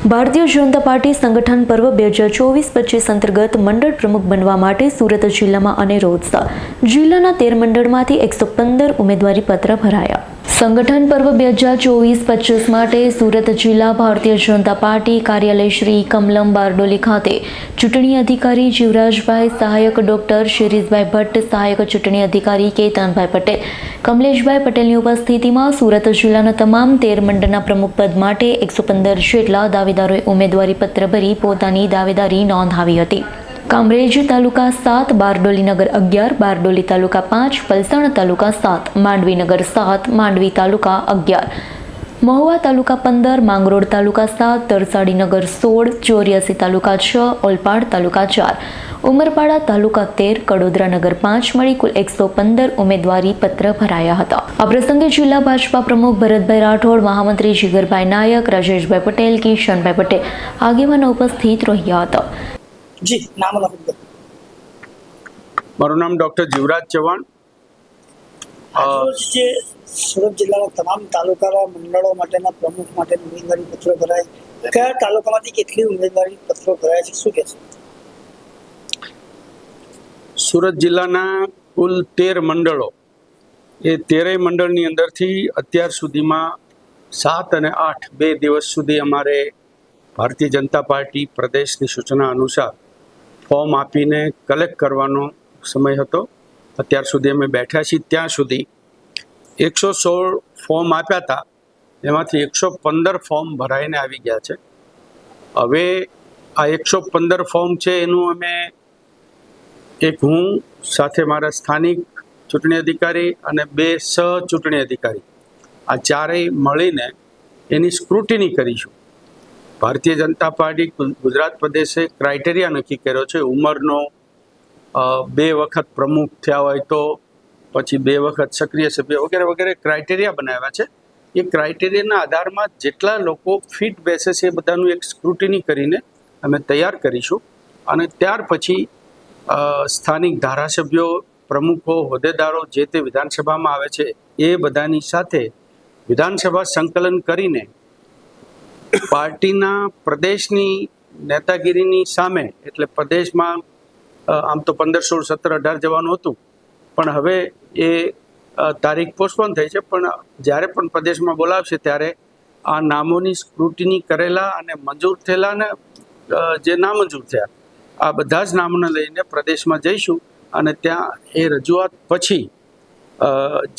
Bharatiya Janata party સંગઠન પર્વ 2024-25 અંતર્ગત મંડળ પ્રમુખ બનવા માટે સુરત જિલ્લામાં અનેરો ઉત્સાહ. જિલ્લાના 13 મંડળમાંથી 115 ઉમેદવારી પત્ર ભરાયા. સંગઠન પર્વ 2024-25 માટે સુરત જિલ્લા ભારતીય જનતા પાર્ટી કાર્યાલય શ્રી કમલમ બારડોલી ખાતે ચૂંટણી અધિકારી જીવરાજભાઈ, સહાયક ડોક્ટર શિરીષભાઈ ભટ્ટ, સહાયક ચૂંટણી અધિકારી કેતનભાઈ પટેલ, કમલેશભાઈ પટેલની ઉપસ્થિતિમાં સુરત જિલ્લાના તમામ 13 મંડળના પ્રમુખ પદ માટે 115 જેટલા દાવેદારોએ ઉમેદવારી પત્ર ભરી પોતાની દાવેદારી નોંધાવી હતી. કામરેજ તાલુકા 7, બારડોલી નગર 11, બારડોલી તાલુકા 5, પલસાણ તાલુકા 7, માંડવી નગર 7, માંડવી તાલુકા 11, મહુવા તાલુકા 15, માંગરોળ તાલુકા 7, તરસાડી નગર 16, ચોર્યાસી તાલુકા 6, ઓલપાડ તાલુકા 4, ઉમરપાડા તાલુકા 13, કડોદરા નગર 5 મળી કુલ 115 ઉમેદવારી પત્ર ભરાયા હતા. આ પ્રસંગે જિલ્લા ભાજપા પ્રમુખ ભરતભાઈ રાઠોડ, મહામંત્રી જીગરભાઈ નાયક, રાજેશભાઈ પટેલ, કિશનભાઈ પટેલ આગેવાનો ઉપસ્થિત રહ્યા હતા. જી, નામ લખો. મારું નામ ડૉક્ટર જીવરાજ ચૌહાણ. જે સુરત જિલ્લાના તમામ તાલુકાના મંડળો માટેના પ્રમુખ માટેના ઉમેદવારી પત્રો ભરાય, કયા તાલુકામાંથી કેટલી ઉમેદવારી પત્રો ભરાય છે, શું કહેશો? સુરત જિલ્લાના કુલ 13 મંડળો, એ 13 મંડળની અંદરથી અત્યાર સુધીમાં 7 અને 8 2 દિવસ સુધી અમારે ભારતીય જનતા પાર્ટી પ્રદેશની સૂચના અનુસાર ફોર્મ આપીને કલેક્ટ કરવાનો સમય હતો. અત્યાર સુધી અમે બેઠા છીએ ત્યાં સુધી 116 ફોર્મ આપ્યા હતા, એમાંથી 115 ફોર્મ ભરાઈને આવી ગયા છે. હવે આ 115 ફોર્મ છે એનું અમે હું સાથે મારા સ્થાનિક ચૂંટણી અધિકારી અને 2 સહ ચૂંટણી અધિકારી, આ ચારેય મળીને એની સ્ક્રુટિની કરીશું. ભારતીય જનતા પાર્ટી ગુજરાત પ્રદેશે ક્રાઇટેરિયા નક્કી કર્યો છે. ઉંમરનો 2 વખત પ્રમુખ થયા હોય તો, પછી 2 વખત સક્રિય સભ્ય વગેરે વગેરે ક્રાઇટેરિયા બનાવ્યા છે. એ ક્રાઇટેરિયાના આધારમાં જેટલા લોકો ફિટ બેસે છે એ બધાનું એક સ્ક્રુટિની કરીને અમે તૈયાર કરીશું. અને ત્યાર પછી સ્થાનિક ધારાસભ્યો, પ્રમુખો, હોદ્દેદારો જે તે વિધાનસભામાં આવે છે એ બધાની સાથે વિધાનસભા સંકલન કરીને પાર્ટીના પ્રદેશની નેતાગીરીની સામે, એટલે પ્રદેશમાં આમ તો 15, 16, 17, 18 જવાનું હતું, પણ હવે એ તારીખ પોસ્ટપોન થઈ છે. પણ જ્યારે પણ પ્રદેશમાં બોલાવશે ત્યારે આ નામોની સ્ક્રુટિની કરેલા અને મંજૂર થયેલા ને જે નામંજૂર થયા, આ બધા જ નામોને લઈને પ્રદેશમાં જઈશું અને ત્યાં એ રજૂઆત પછી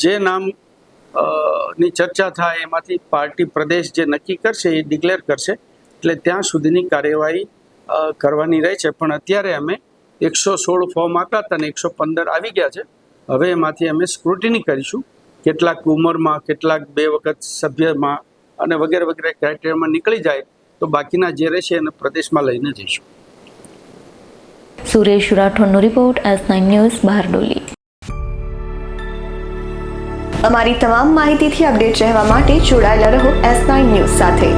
જે નામ ની ચર્ચા થાય એમાંથી પાર્ટી પ્રદેશ જે નક્કી કરશે એ ડિક્લેર કરશે. એટલે ત્યાં સુધીની કાર્યવાહી કરવાની રહે છે. પણ અત્યારે અમે 116 ફોર્મ આપ્યા હતા અને 115 આવી ગયા છે. હવે એમાંથી અમે સ્ક્રુટિની કરીશું. કેટલાક ઉંમરમાં, કેટલાક 2 વખત સભ્યમાં અને વગેરે વગેરે ક્રાઇટેરિયામાં નીકળી જાય તો બાકીના જે રહેશે એને પ્રદેશમાં લઈને જઈશું. સુરેશ રાઠોડનો રિપોર્ટ, S9 ન્યૂઝ, બારડોલી. અમારી તમામ માહિતીથી અપડેટ રહેવા માટે જોડાયેલા રહો S9 ન્યૂઝ સાથે.